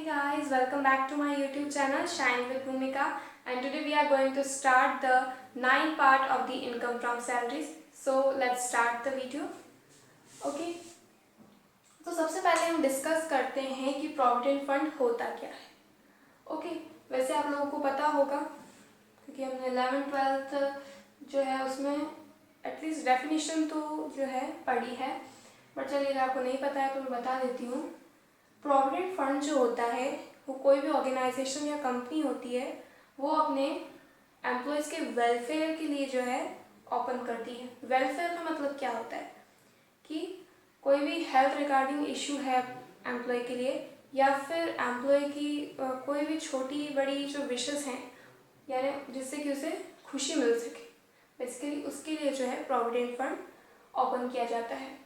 Hey guys, welcome back to my YouTube channel Shine with Bhumika, and today we are going to start the 9th part of the income from salaries. So let's start the video. Okay. तो सबसे पहले हम discuss करते हैं कि provident fund होता क्या है. ओके वैसे आप लोगों को पता होगा क्योंकि हमने 11th-12th जो है उसमें एटलीस्ट डेफिनेशन तो जो है पढ़ी है, बट चलिए अगर आपको नहीं पता है तो मैं बता देती हूँ. प्रोविडेंट फंड जो होता है वो कोई भी ऑर्गेनाइजेशन या कंपनी होती है वो अपने एम्प्लॉयज़ के वेलफेयर के लिए जो है ओपन करती है. वेलफेयर का मतलब क्या होता है कि कोई भी हेल्थ रिगार्डिंग इशू है एम्प्लॉय के लिए, या फिर एम्प्लॉय की कोई भी छोटी बड़ी जो विशेस हैं यानी जिससे कि उसे खुशी मिल सके, बेसिकली उसके लिए जो है प्रोविडेंट फंड ओपन किया जाता है.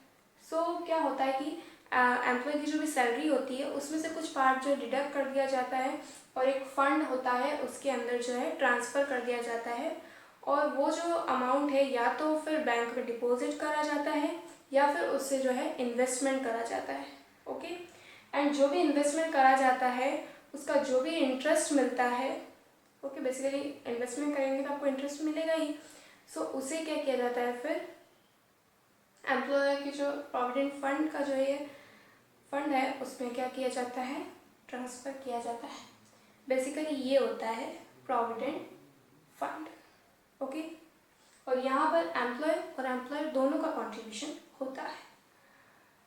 सो क्या होता है कि एम्प्लॉय की जो भी सैलरी होती है उसमें से कुछ पार्ट जो डिडक्ट कर दिया जाता है और एक फ़ंड होता है उसके अंदर जो है ट्रांसफ़र कर दिया जाता है, और वो जो अमाउंट है या तो फिर बैंक में डिपॉजिट करा जाता है या फिर उससे जो है इन्वेस्टमेंट करा जाता है. ओके एंड जो भी इन्वेस्टमेंट करा जाता है उसका जो भी इंटरेस्ट मिलता है, ओके बेसिकली इन्वेस्टमेंट करेंगे तो आपको इंटरेस्ट मिलेगा ही. सो उसे क्या किया जाता है फिर एम्प्लॉयर की जो प्रोविडेंट फंड का जो ये फंड है उसमें क्या किया जाता है, ट्रांसफ़र किया जाता है. बेसिकली ये होता है प्रोविडेंट फंड. ओके और यहाँ पर एम्प्लॉय और एम्प्लॉयर दोनों का कंट्रीब्यूशन होता है.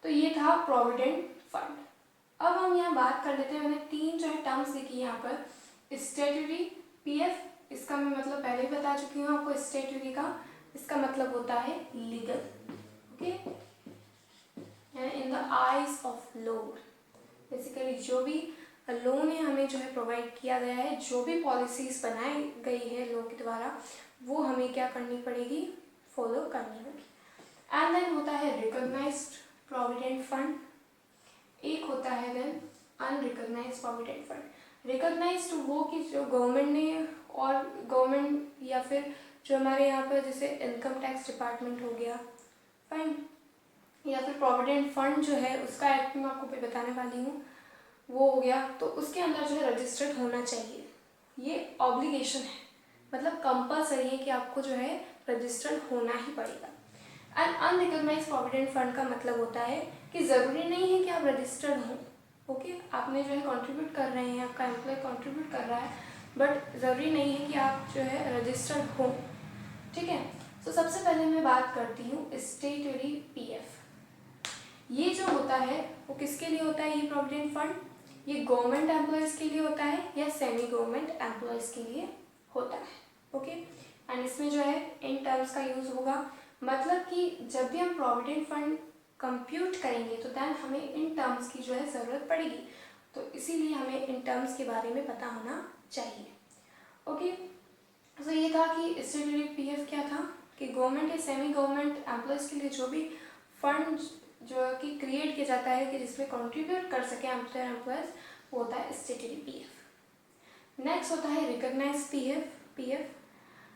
तो ये था प्रोविडेंट फंड. अब हम यहाँ बात कर लेते हैं. मैंने 3 जो है टर्म्स लिखी है यहाँ पर. स्टैट्यूटरी पीएफ, इसका मैं मतलब पहले ही बता चुकी हूँ आपको. स्टैट्यूटरी का इसका मतलब होता है legal. Okay in the eyes of law, basically जो भी लॉ ने हमें जो है प्रोवाइड किया गया है, जो भी पॉलिसीज बनाई गई है लॉ के द्वारा, वो हमें क्या करनी पड़ेगी, फॉलो करनी होगी. एंड देन होता है रिकॉग्नाइज्ड प्रोविडेंट फंड. एक होता है then unrecognized provident fund. Recognized वो कि जो गवर्नमेंट ने, और गवर्नमेंट या फिर जो हमारे यहाँ पर जैसे इनकम टैक्स डिपार्टमेंट हो गया, फाइन, या फिर प्रोविडेंट फंड जो है उसका एक्ट मैं आपको बताने वाली हूँ, वो हो गया. तो उसके अंदर जो है रजिस्टर्ड होना चाहिए. ये ऑब्लिगेशन है, मतलब कंपलसरी है कि आपको जो है रजिस्टर्ड होना ही पड़ेगा. एंड अनरिकॉग्नाइज्ड प्रोविडेंट फंड का मतलब होता है कि ज़रूरी नहीं है कि आप रजिस्टर्ड हों. ओके आपने जो है कंट्रीब्यूट कर रहे हैं, आपका एम्प्लॉय कंट्रीब्यूट कर रहा है, बट ज़रूरी नहीं है कि आप जो है रजिस्टर्ड हों. ठीक है. तो सबसे पहले मैं बात करती हूँ स्टैट्यूटरी पीएफ. ये जो होता है वो किसके लिए होता है, ये प्रोविडेंट फंड ये गवर्नमेंट एम्प्लॉयज़ के लिए होता है या सेमी गवर्नमेंट एम्प्लॉयज़ के लिए होता है. ओके एंड इसमें जो है इन टर्म्स का यूज़ होगा. मतलब कि जब भी हम प्रोविडेंट फंड कंप्यूट करेंगे तो दैन हमें इन टर्म्स की जो है ज़रूरत पड़ेगी. तो इसीलिए हमें इन टर्म्स के बारे में पता होना चाहिए. ओके तो ये था कि स्टैट्यूटरी पीएफ क्या था कि गवर्नमेंट या सेमी गवर्नमेंट एम्प्लॉयज़ के लिए जो भी फंड जो कि क्रिएट किया जाता है कि जिसमें कंट्रीब्यूट कर सके एम्प्लॉयज़, वो होता है स्टैट्यूटरी पीएफ. नेक्स्ट होता है रिकॉग्नाइज्ड पीएफ.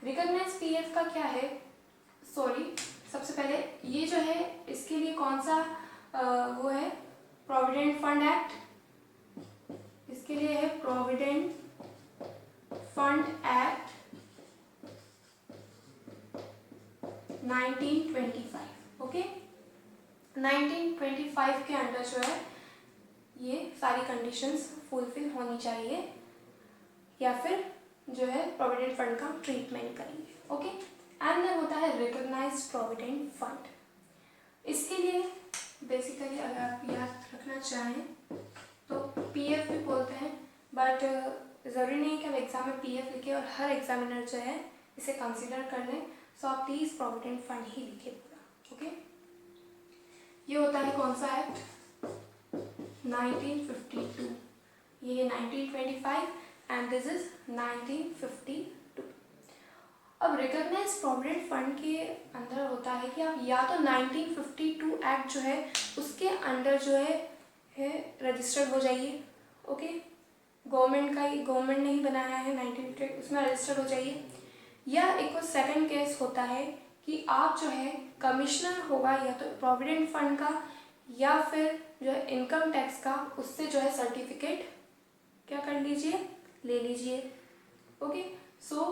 रिकॉग्नाइज्ड पीएफ का क्या है, सॉरी सबसे पहले ये जो है इसके लिए कौन सा वो है, प्रोविडेंट फंड एक्ट. इसके लिए है प्रोविडेंट फंड एक्ट 1925. ओके 1925 के अंडर जो है ये सारी कंडीशंस फुलफिल होनी चाहिए, या फिर जो है प्रोविडेंट फंड का ट्रीटमेंट करेंगे. ओके एंड देन होता है रिकॉग्नाइज्ड प्रोविडेंट फंड. इसके लिए बेसिकली अगर आप याद रखना चाहें तो पीएफ भी बोलते हैं, बट ज़रूरी नहीं कि आप एग्ज़ाम में पीएफ लिखे और हर एग्जामिनर जो है इसे कंसिडर कर लें. सो आप प्लीज़ प्रोविडेंट फंड ही लिखे पूरा. ओके ये होता है कौन सा एक्ट, 1952. ये 1925 एंड दिस इज 1952. अब रिकॉग्नाइज्ड प्रोविडेंट फंड के अंदर होता है कि आप या तो 1952 एक्ट जो है उसके अंडर जो है रजिस्टर्ड हो जाइए. ओके गवर्नमेंट ने ही बनाया है 1952, उसमें रजिस्टर्ड हो जाइए. या एक सेकंड केस होता है कि आप जो है कमिश्नर होगा या तो प्रोविडेंट फंड का या फिर जो है इनकम टैक्स का, उससे जो है सर्टिफिकेट क्या कर लीजिए, ले लीजिए। Okay, so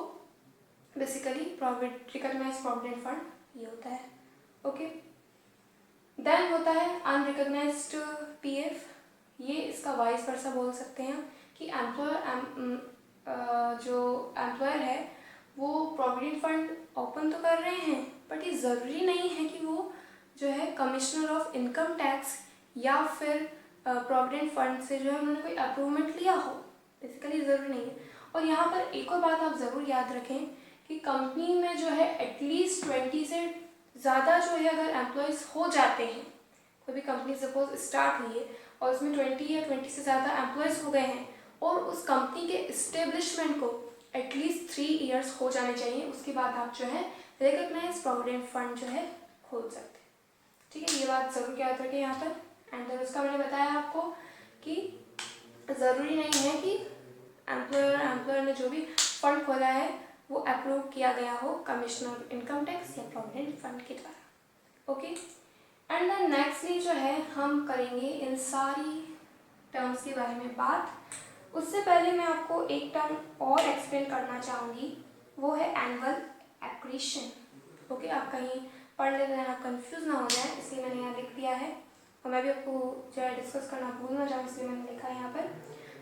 basically recognize provident fund ये होता है। ओके, देन होता है अनरिकॉग्नाइज्ड पीएफ। ये इसका वाइस वर्सा बोल सकते हैं कि जो एम्प्लॉयर है वो प्रोविडेंट फंड ओपन तो कर रहे हैं, बट ये ज़रूरी नहीं है कि वो जो है कमिश्नर ऑफ इनकम टैक्स या फिर प्रोविडेंट फंड से जो है उन्होंने कोई अप्रूवमेंट लिया हो। बेसिकली ज़रूरी नहीं है। और यहाँ पर एक और बात आप ज़रूर याद रखें कि कंपनी में जो है एटलीस्ट 20 से ज़्यादा जो है अगर एम्प्लॉयज़ हो जाते हैं, कोई भी कंपनी सपोज स्टार्ट हुई है और उसमें 20 या 20 से ज़्यादा एम्प्लॉयज़ हो गए हैं और उस कंपनी के इस्टेब्लिशमेंट को एटलीस्ट 3 इयर्स हो जाने चाहिए, उसके बाद आप जो है रिकॉग्नाइज प्रोविडेंट फंड जो है खोल सकते हैं। ठीक है, ये बात ज़रूर याद रखें यहाँ पर। एंड देन उसका मैंने बताया आपको कि ज़रूरी नहीं है कि एम्प्लॉयर ने जो भी फंड खोला है वो अप्रूव किया गया हो कमिश्नर इनकम टैक्स या प्रोविडेंट फंड के द्वारा। ओके, एंड देन नेक्स्टली जो है हम करेंगे इन सारी टर्म्स के बारे में बात। उससे पहले मैं आपको एक टर्म और एक्सप्लेन करना चाहूँगी, वो है एनुअल एक्रीशन। ओके, आप कहीं पढ़ लेते हैं, आप कंफ्यूज ना हो जाए, इसलिए मैंने यहाँ लिख दिया है और मैं भी आपको जो है डिस्कस करना भूल ना जाऊँ, इसलिए मैंने लिखा है यहाँ पर।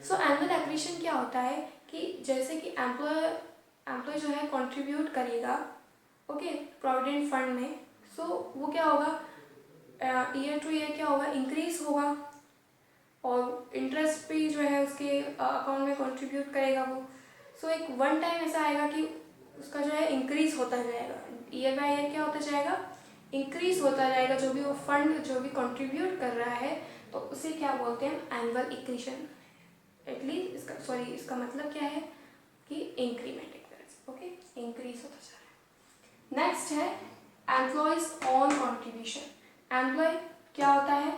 सो एनुअल एक्रीशन क्या होता है कि जैसे कि एम्प्लॉय जो है कंट्रीब्यूट करेगा ओके प्रोविडेंट फंड में, सो वो क्या होगा ईयर टू ईयर क्या होगा, इंक्रीज होगा और इंटरेस्ट भी जो है उसके अकाउंट में कंट्रीब्यूट करेगा वो। सो एक वन टाइम ऐसा आएगा कि उसका जो है इंक्रीज होता जाएगा, ईयर बाय ईयर क्या होता जाएगा, इंक्रीज होता जाएगा जो भी वो फंड जो भी कंट्रीब्यूट कर रहा है, तो उसे क्या बोलते हैं, एनुअल एक्रीशन। एटलीस्ट इसका मतलब क्या है कि इंक्रीमेंट एक तरह से। ओके, इंक्रीज होता जा रहा है। नेक्स्ट है एम्प्लॉयज ऑन कॉन्ट्रीब्यूशन। एम्प्लॉय क्या होता है,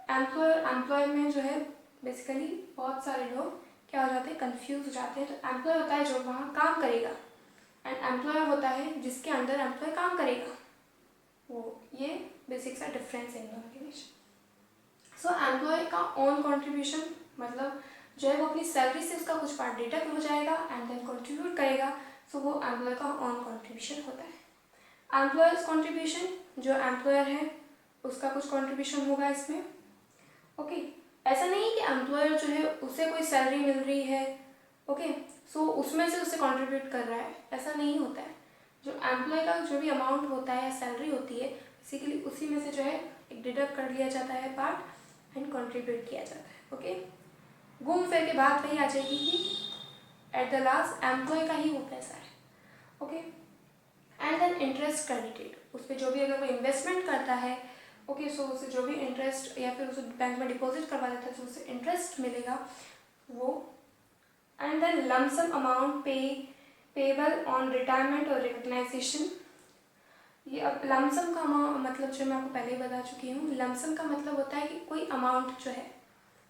एम्प्लॉय में जो है बेसिकली बहुत सारे लोग क्या हो जाते हैं, कंफ्यूज हो जाते हैं। तो एम्प्लॉय होता है जो वहाँ काम करेगा एंड एम्प्लॉयर होता है जिसके अंडर एम्प्लॉय काम करेगा, वो ये बेसिक सा डिफरेंस है इन दोनों के बीच। सो एम्प्लॉय का ऑन कॉन्ट्रीब्यूशन मतलब जो है वो अपनी सैलरी से उसका कुछ पार्ट डिडक्ट हो जाएगा एंड देन कंट्रीब्यूट करेगा, सो वो एम्प्लॉय का ऑन कॉन्ट्रीब्यूशन होता है। एम्प्लॉयर्स कॉन्ट्रीब्यूशन, जो एम्प्लॉयर है उसका कुछ कॉन्ट्रीब्यूशन होगा इसमें। ओके, ऐसा नहीं है कि एम्प्लॉयर जो है उसे कोई सैलरी मिल रही है ओके सो उसमें से उसे कंट्रीब्यूट कर रहा है, ऐसा नहीं होता है। जो एम्प्लॉय का जो भी अमाउंट होता है या सैलरी होती है बेसिकली उसी में से जो है एक डिडक्ट कर लिया जाता है पार्ट एंड कंट्रीब्यूट किया जाता है। ओके, घूम फिर के बात वही आ जाएगी कि एट द लास्ट एम्प्लॉय का ही वो पैसा है। Okay, and then interest credited, उस पर जो भी अगर वो इन्वेस्टमेंट करता है ओके सो उसे जो भी इंटरेस्ट या फिर उसे बैंक में डिपॉजिट करवा देता है तो उसे इंटरेस्ट मिलेगा वो। And then lump sum amount payable on retirement और रिकग्नाइजेशन। ये अब लमसम का मतलब जो मैं आपको पहले ही बता चुकी हूँ, लमसम का मतलब होता है कि कोई अमाउंट जो है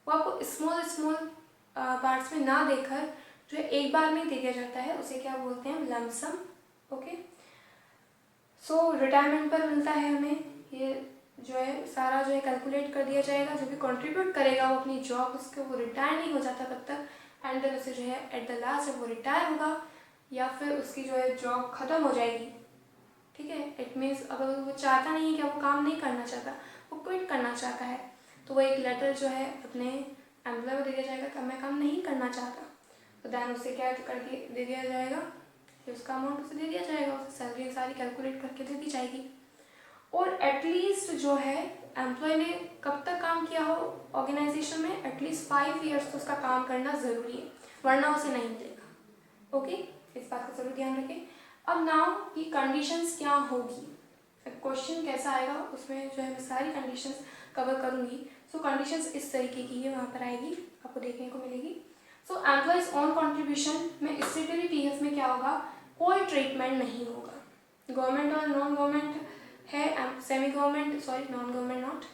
वो आपको स्मॉल पार्ट्स में ना देकर जो है एक बार में दे दिया जाता है, उसे क्या बोलते हैं, लमसम। ओके, सो रिटायरमेंट पर मिलता है हमें, ये जो है सारा जो है कैलकुलेट कर दिया जाएगा, जो भी कंट्रीब्यूट करेगा वो अपनी जॉब उसके वो रिटायर नहीं हो जाता तब तक, एंड देन उसे जो है एट द लास्ट जब वो रिटायर होगा या फिर उसकी जो है जॉब ख़त्म हो जाएगी, ठीक है, इट मीन्स अगर वो चाहता नहीं है कि वो काम नहीं करना चाहता, वो क्विट करना चाहता है, तो वो एक लेटर जो है अपने एम्प्लॉय को दे दिया जाएगा कि मैं काम नहीं करना चाहता, तो दैन उसे क्या करके दे दिया जाएगा कि उसका अमाउंट उसे दे दिया जाएगा, उसे सैलरी सारी कैलकुलेट करके दे दी जाएगी। और एटलीस्ट जो है एम्प्लॉय ने कब तक काम किया हो ऑर्गेनाइजेशन में, एटलीस्ट 5 ईयर्स तो उसका काम करना ज़रूरी है, वरना उसे नहीं मिलेगा। ओके, इस बात का ज़रूर ध्यान रखें। अब नाउ की कंडीशंस क्या होगी, क्वेश्चन कैसा आएगा उसमें जो है मैं सारी कंडीशंस कवर करूँगी। सो कंडीशंस इस तरीके की है, वहाँ पर आएगी आपको देखने को मिलेगी। सो एम्प्लॉयज़ ऑन कॉन्ट्रीब्यूशन में स्टेटरी पीएफ में क्या होगा, कोई ट्रीटमेंट नहीं होगा, गवर्नमेंट और नॉन गवर्नमेंट है, semi government sorry non government not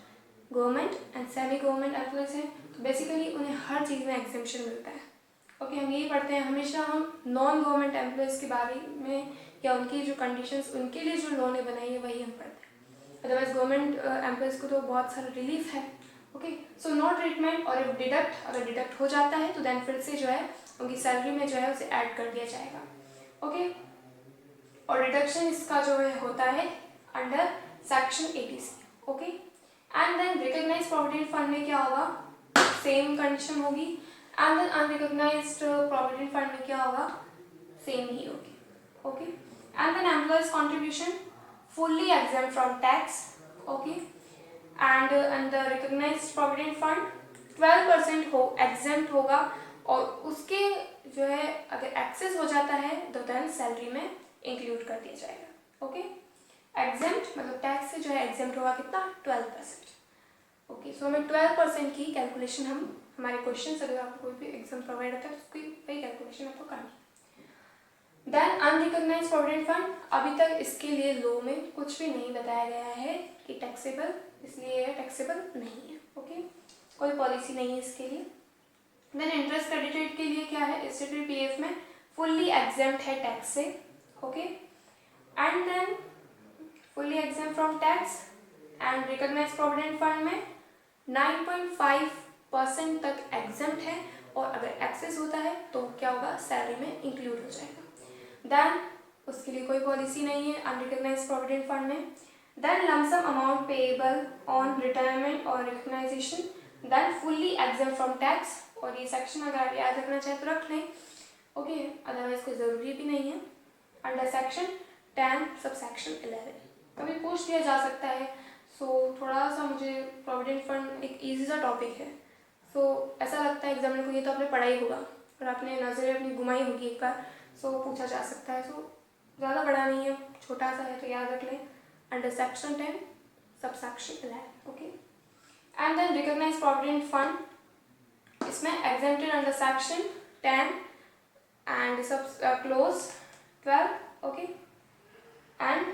government and semi government employees हैं, तो बेसिकली उन्हें हर चीज़ में एग्जेम्पशन मिलता है। ओके, हम यही पढ़ते हैं हमेशा, हम नॉन गवर्नमेंट एम्प्लॉयज़ के बारे में या उनकी जो कंडीशंस उनके लिए जो लॉ ने बनाई है वही हम पढ़ते हैं। अदरवाइज गवर्नमेंट एम्प्लॉयज़ को तो बहुत सारा रिलीफ है, ओके। सो नो ट्रीटमेंट और इफ डिडक्ट, अगर डिडक्ट हो जाता है तो देन फिर से जो है उनकी सैलरी में जो है उसे ऐड कर दिया जाएगा। ओके। और डिडक्शन इसका जो है होता है under section 80C। Okay. And then recognized provident fund में क्या होगा, सेम कंडीशन होगी। And then unrecognized provident fund में क्या होगा, सेम ही होगी। Okay. And then employees contribution fully exempt from tax. Okay. And under recognized provident fund 12% हो एग्जेम्प्ट होगा, और उसके जो है अगर एक्सेस हो जाता है तो देन सैलरी में इंक्लूड कर दिया जाएगा। ओके। एग्जेम्प्ट मतलब टैक्स से जो है एग्जेम्प्ट होगा कितना, 12%। ओके। सो हमें 12% की कैलकुलेशन हम हमारे क्वेश्चन से, अगर आपको कोई भी एग्जाम प्रोवाइड होता है तो उसकी वही कैलकुलेशन आपको करनी। देन अनरिकॉग्नाइज्ड प्रोविडेंट फंड, अभी तक इसके लिए लॉ में कुछ भी नहीं बताया गया है कि टैक्सेबल, इसलिए यह टैक्सेबल नहीं है। ओके। कोई पॉलिसी नहीं है इसके लिए। देन इंटरेस्ट क्रेडिटेड के लिए क्या है, स्टेटरी पीएफ में फुल्ली एग्जेम्प्ट है टैक्स से। Okay. And then fully exempt from tax. And recognized provident fund में 9.5% तक एग्जेम्प्ट है, और अगर एक्सेस होता है तो क्या होगा, सैलरी में इंक्लूड हो जाएगा। देन उसके लिए कोई पॉलिसी नहीं है अनरिकॉग्नाइज्ड प्रोविडेंट फंड में। Then lump sum amount payable on retirement और recognition, then fully exempt from tax. और ये सेक्शन अगर आप याद रखना चाहें तो रख लें। ओके। अदरवाइज कोई ज़रूरी भी नहीं है। अंडर सेक्शन 10 सब सेक्शन 11 कभी पूछ लिया जा सकता है। सो थोड़ा सा मुझे प्रोविडेंट फंड एक ईजी सा टॉपिक है। सो ऐसा लगता है एग्जामिनर को ये तो आपने पढ़ा ही होगा और आपने नज़रें अपनी घुमाई होगी एक बार, सो पूछा जा सकता है। सो ज़्यादा बड़ा नहीं है, छोटा सा है, तो याद रख लें under section 10 sub section 11। Okay. And then recognized provident fund, इसमें exempted under section 10 and sub clause 12। Okay. And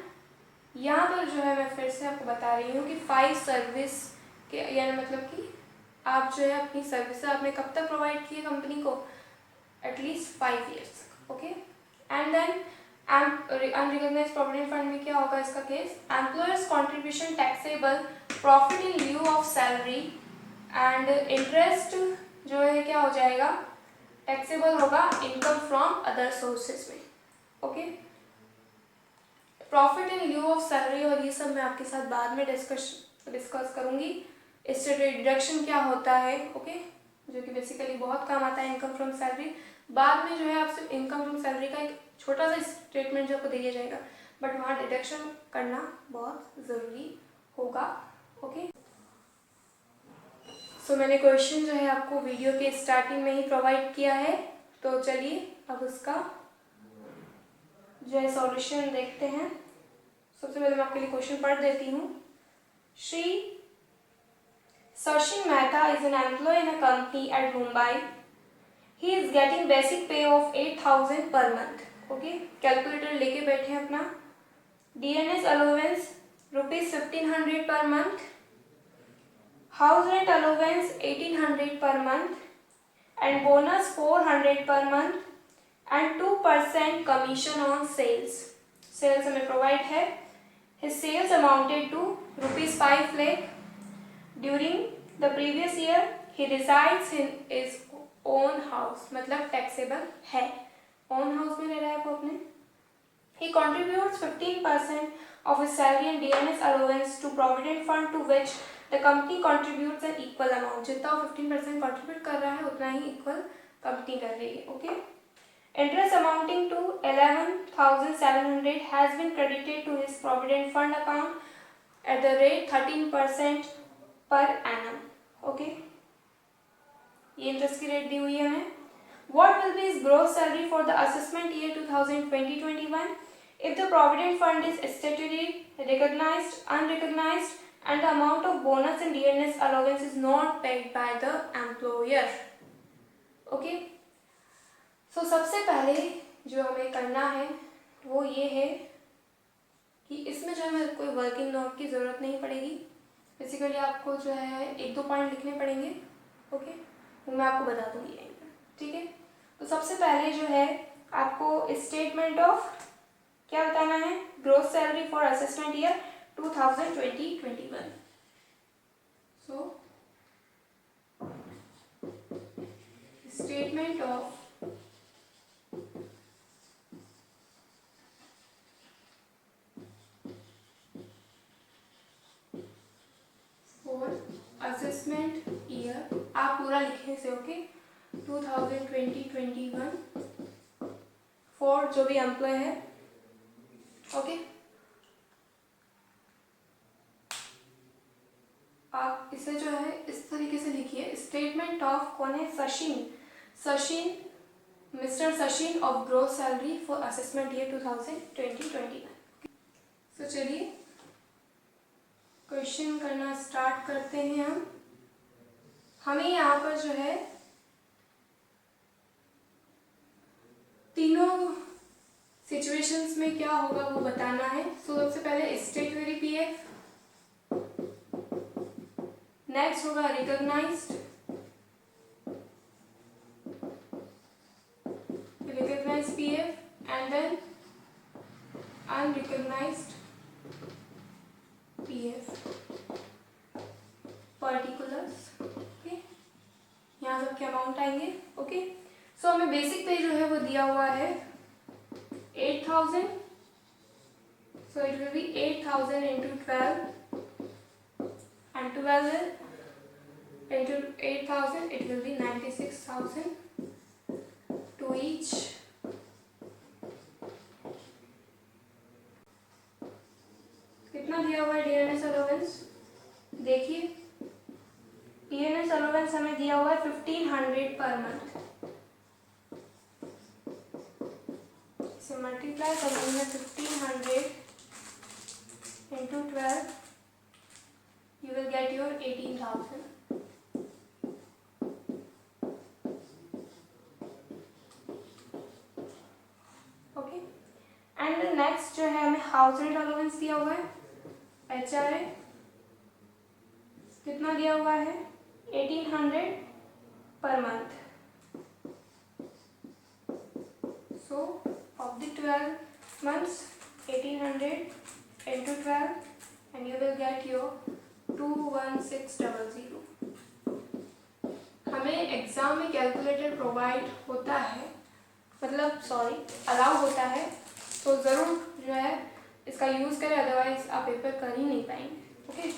यहाँ पर जो है मैं फिर से आपको बता रही हूँ कि 5 सर्विस के, यानी मतलब कि आप जो है अपनी सर्विस आपने कब तक प्रोवाइड की है कंपनी को, at least 5 years. Okay. And then unrecognized provident fund में क्या होगा इसका case, employer's contribution taxable profit in lieu of salary and interest जो है क्या हो जाएगा, टैक्सेबल होगा इनकम फ्रॉम अदर सोर्सेज में। Okay. Profit in lieu of salary और ये सब मैं आपके साथ बाद में डिस्कस करूंगी। इससे डिडक्शन क्या होता है, ओके, जो कि बेसिकली बहुत काम आता है इनकम फ्रॉम सैलरी। बाद में जो है आपसे इनकम फ्रॉम सैलरी का एक छोटा सा स्टेटमेंट जो आपको दिया जाएगा, बट वहाँ डिडक्शन करना बहुत ज़रूरी होगा। ओके। सो मैंने क्वेश्चन जो है आपको वीडियो के स्टार्टिंग में ही प्रोवाइड किया है, तो चलिए अब उसका जो है सॉल्यूशन देखते हैं। सबसे पहले मैं आपके लिए क्वेश्चन पढ़ देती हूँ। Shri Sachin Mehta is an employee in a company at Mumbai. He is getting basic pay of 8,000 per month. Okay, calculator लेके बैठे हैं अपना। DNS allowance ₹1,500 per month. House rent allowance 1,800 per month, and bonus 400 per month, and 2% commission on sales. Sales हमें provide है। His sales amounted to ₹5 lakh. During the previous year, he resides in his own house, मतलब taxable है, own house में रह रहा है वो अपने। He contributes 15% of his salary and DNS allowance to provident fund, to which the company contributes an equal amount. जितना वो 15% contribute कर रहा है उतना ही equal company कर रही है। Okay? Interest amounting to 11,700 has been credited to his provident fund account at the rate 13% per annum. Okay? ये इंटरेस्ट की रेट दी हुई है हमें। What will be his gross salary for the assessment year 2020-21 if the provident fund is statutory, recognized, unrecognized, and the amount of bonus and DNS allowance is not paid by the employer? Okay? So सबसे पहले जो हमें करना है वो ये है कि इसमें जो हमें कोई वर्किंग नोट की ज़रूरत नहीं पड़ेगी। बेसिकली आपको जो है 1-2 पॉइंट लिखने पड़ेंगे। ओके, वो मैं आपको बता दूंगी यहीं पर। ठीक है, तो सबसे पहले जो है आपको स्टेटमेंट ऑफ क्या बताना है, gross salary for assessment year 2020-21। So statement of for assessment year, आप पूरा लिखें से, ओके, 2020-21 फॉर जो भी एम्प्लॉय है, ओके। आप इसे जो है इस तरीके से लिखिए, स्टेटमेंट ऑफ, कौन है, Sachin, mister Sachin of growth salary for assessment year 2020-21। तो चलिए क्वेश्चन करना स्टार्ट करते हैं हमें यहाँ पर जो है तीनों सिचुएशंस में क्या होगा वो बताना है। सो सबसे पहले स्टेटमेंट पीएफ, नेक्स्ट होगा recognized PF and then unrecognized PF particulars, okay. यहाँ सबके अमाउंट आएंगे, ओके। सो हमें बेसिक पे जो है वो दिया हुआ है 8,000, so it will be 8,000 into 12 and 12 into 8,000 it will be 96,000 to each. कितना दिया हुआ है डीएनएस अलाउंस, देखिए डीएनएस अलाउंस हमें दिया हुआ है 1500 पर मंथ। इसे मल्टीप्लाई करेंगे 1500 into 12, you will get your 18,000. Okay, and the next जो है हमें हाउस रेंट अलाउंस दिया हुआ है, HRA कितना दिया हुआ है 1800 per month. So of the 12 months 1800 into 12 and you will get your 21600. हमें एग्जाम में कैलकुलेटर प्रोवाइड होता है, मतलब सॉरी अलाउ होता है, तो ज़रूर जो है इसका यूज़ करें, अदरवाइज आप पेपर कर ही नहीं पाएंगे, ओके।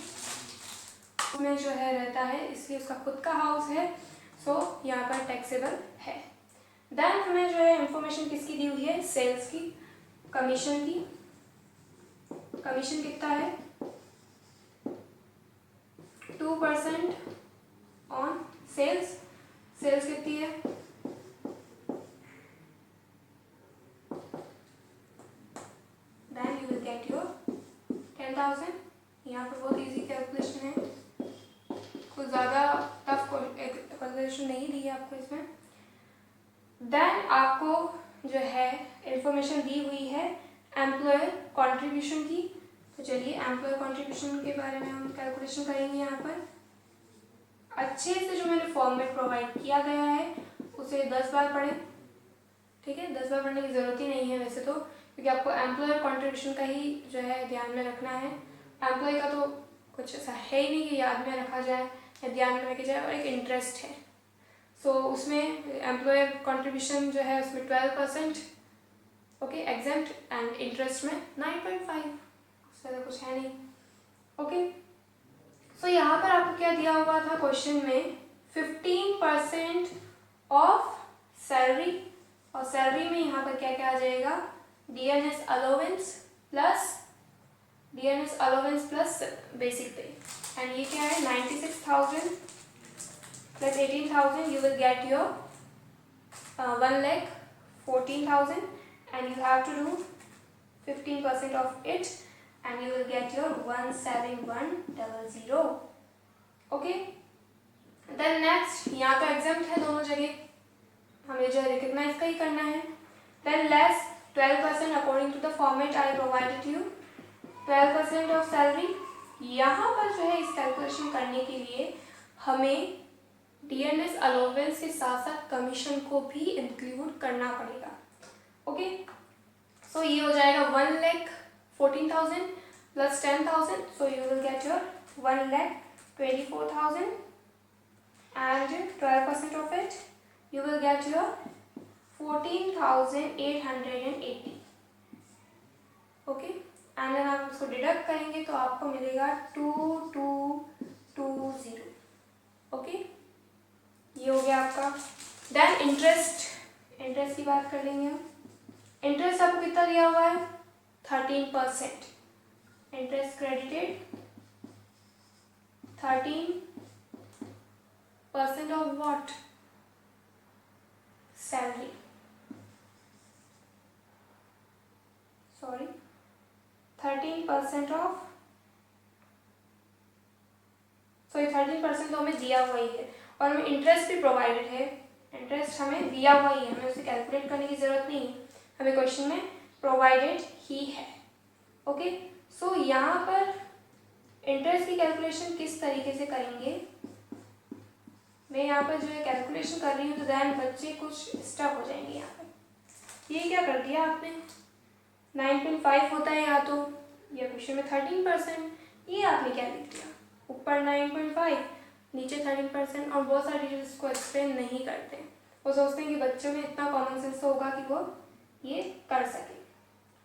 उसमें जो है रहता है, इसलिए उसका खुद का हाउस है, सो यहाँ पर टैक्सेबल है। देन हमें जो है इंफॉर्मेशन किसकी दी हुई है, सेल्स की, कमीशन की। कमीशन कितना है 2% ऑन सेल्स, सेल्स कितनी है then you will get your 10,000। यहाँ पर बहुत इजी कैलकुलेशन है, कुछ ज़्यादा टफ कैलकुलेशन नहीं दी है आपको इसमें। देन आपको जो है इंफॉर्मेशन दी हुई है एम्प्लॉयर कंट्रीब्यूशन की। तो चलिए एम्प्लॉयर कंट्रीब्यूशन के बारे में हम कैलकुलेशन करेंगे। यहाँ पर अच्छे से जो मैंने फॉर्म में प्रोवाइड किया गया है उसे 10 बार पढ़ें, ठीक है। 10 बार पढ़ने की ज़रूरत ही नहीं है वैसे तो, क्योंकि आपको एम्प्लॉयर कंट्रीब्यूशन का ही जो है ध्यान में रखना है। एम्प्लॉय का तो कुछ ऐसा है ही नहीं कि याद में रखा जाए या ध्यान में रखा जाए, और एक इंटरेस्ट है। सो उसमें एम्प्लॉयर कंट्रीब्यूशन जो है उसमें 12%, ओके, एग्जेम्प्ट, एंड इंटरेस्ट में 9.5, उससे ज़्यादा कुछ है नहीं, ओके। सो यहाँ पर आपको क्या दिया हुआ था क्वेश्चन में 15% ऑफ सैलरी, और सैलरी में यहाँ पर क्या क्या आ जाएगा, डीएनएस अलाउंस प्लस बेसिक पे, एंड ये क्या है 96,000 plus 18,000, you will get your 1,14,000 and you have to do 15% of it and you will get your 17100, okay। then next यहाँ तो एग्जाम्प्ट है दोनों जगह, हमें जो है रिकॉग्नाइज का ही करना है। then less 12% according to the format I provided you, 12% of salary। यहाँ पर जो है इस कैलकुलेशन करने के लिए हमें डीएनएस अलाउंस के साथ साथ कमीशन को भी इंक्लूड करना पड़ेगा, ओके। सो ये हो जाएगा 1,14,000 plus 10,000, so you will get your 1,24,000 and 12% of it you will get your 14,880. Okay, and then आप उसको डिडक्ट करेंगे तो आपको मिलेगा 2220. ओके, ये हो गया आपका. देन इंटरेस्ट की बात कर लेंगे हम. इंटरेस्ट आपको कितना दिया हुआ है? 13%. Interest credited 13% of what? Salary. Sorry, 13% of, sorry 13% तो हमें दिया हुआ ही है और हमें इंटरेस्ट भी प्रोवाइडेड है. इंटरेस्ट हमें दिया हुआ ही है, हमें उसे कैलकुलेट करने की ज़रूरत नहीं है, हमें क्वेश्चन में प्रोवाइडेड ही है. ओके, सो यहाँ पर इंटरेस्ट की कैलकुलेशन किस तरीके से करेंगे? मैं यहाँ पर जो है कैलकुलेशन कर रही हूँ तो दैन बच्चे कुछ स्टक हो जाएंगे. यहाँ पर ये क्या कर दिया आपने? 9.5 होता है या तो, या क्वेश्चन में 13%, ये आपने क्या लिख दिया? ऊपर 9.5, नीचे 13%. और बहुत सारे टीचर्स इसको एक्सप्लेन नहीं करते, वो सोचते हैं कि बच्चों में इतना कॉमन सेंस होगा कि वो ये कर सके.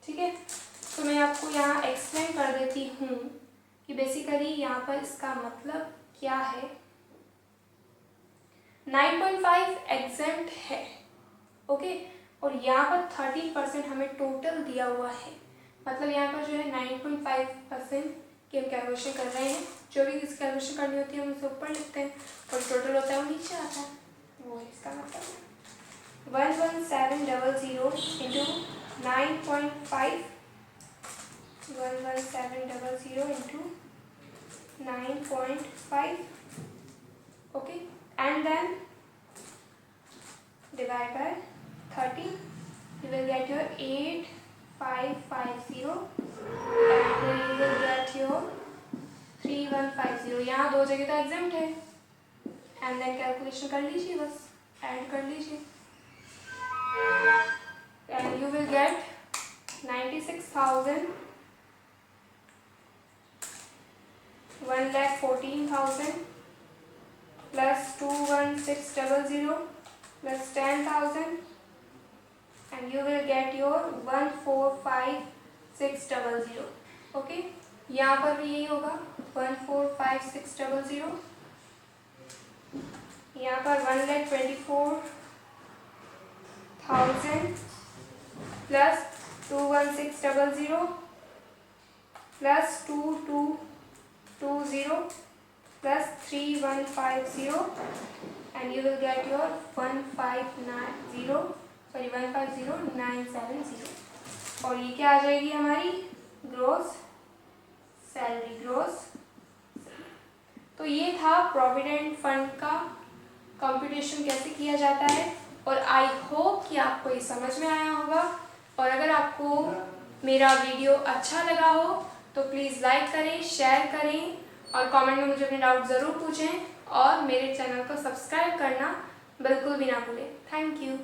ठीक है, तो मैं आपको यहाँ एक्सप्लेन कर देती हूँ कि बेसिकली यहाँ पर इसका मतलब क्या है. 9.5 एग्जेम्प्ट है. ओके, और यहाँ पर 13% हमें टोटल दिया हुआ है. मतलब यहाँ पर जो है 9.5% की हम कैलकुलेशन कर रहे हैं. जो भी किसी कैलकुलेशन करनी होती है हम उसे ऊपर लिखते हैं और टोटल होता है वो नीचे आता है. वो इसका मतलब 11700 into 9.5, 11700 into 9.5. Okay, and then divide by 30, you will get your 8550 and then you will get your 3150. यहाँ दो जगह तो एग्जाम्प्ट है, एंड देन कैलकुलेशन कर लीजिए, बस ऐड कर लीजिए and you will gate 96,000, 1,14,000 plus 21600 plus 10,000 and you will get your 145,600. Okay, यहाँ पर भी यही होगा 145,600. यहाँ पर 1,24,000 plus 21600 plus 2220 plus 3150 and you will get your 150,970. और ये क्या आ जाएगी हमारी? Gross salary. तो ये था प्रोविडेंट फंड का कंप्यूटेशन कैसे किया जाता है, और आई होप कि आपको ये समझ में आया होगा. और अगर आपको मेरा वीडियो अच्छा लगा हो तो प्लीज़ लाइक करें, शेयर करें और कमेंट में मुझे अपने डाउट ज़रूर पूछें और मेरे चैनल को सब्सक्राइब करना बिल्कुल भी ना भूलें. Thank you.